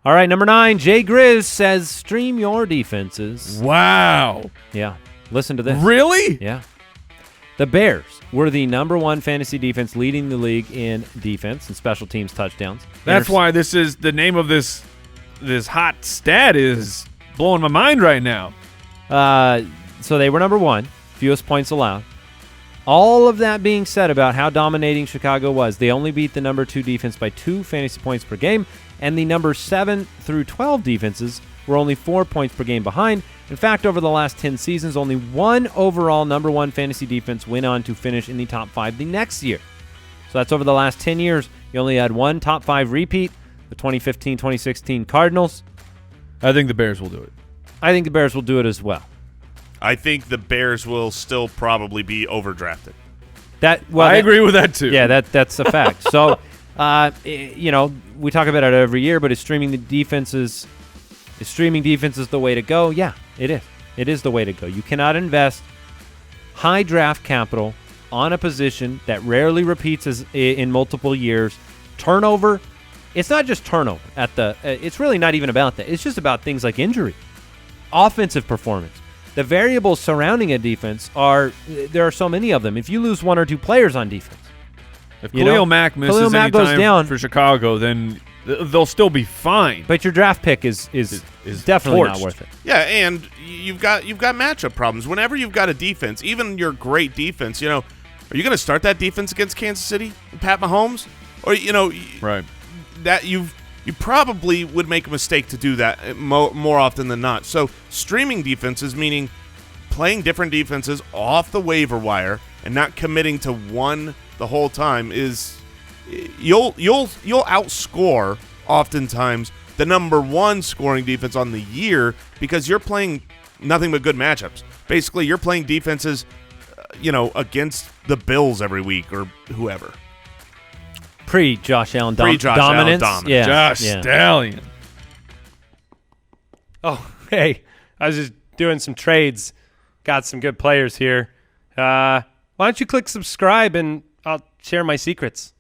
All right, number 9, Jay Grizz says, stream your defenses. Wow. Yeah, listen to this. Really? Yeah. The Bears were the number 1 fantasy defense, leading the league in defense and special teams touchdowns. That's why this is the name of this hot stat is blowing my mind right now. So they were number 1, fewest points allowed. All of that being said about how dominating Chicago was, they only beat the number 2 defense by 2 fantasy points per game, and the number 7 through 12 defenses were only 4 points per game behind. In fact, over the last 10 seasons, only one overall number 1 fantasy defense went on to finish in the top 5 the next year. So that's over the last 10 years. You only had one top 5 repeat, the 2015-2016 Cardinals. I think the Bears will do it. I think the Bears will do it as well. I think the Bears will still probably be overdrafted. I agree with that too. Yeah, that's a fact. So, we talk about it every year, but is streaming defenses the way to go? Yeah, it is. It is the way to go. You cannot invest high draft capital on a position that rarely repeats in multiple years. Turnover, it's not just turnover it's really not even about that. It's just about things like injury, offensive performance. The variables surrounding a defense there are so many of them. If you lose 1 or 2 players on defense, if Khalil Mack misses any goes time down for Chicago, then they'll still be fine. But your draft pick is definitely torched. not worth it. Yeah, and you've got matchup problems. Whenever you've got a defense, even your great defense, are you going to start that defense against Kansas City and Pat Mahomes? Or right. That you probably would make a mistake to do that more often than not. So streaming defenses, meaning playing different defenses off the waiver wire and not committing to one the whole time, is you'll outscore oftentimes the number 1 scoring defense on the year because you're playing nothing but good matchups. Basically, you're playing defenses, against the Bills every week or whoever. Pre-Josh Allen dominance. Yeah. Josh Stallion. Oh, hey, I was just doing some trades. Got some good players here. Why don't you click subscribe and I'll share my secrets.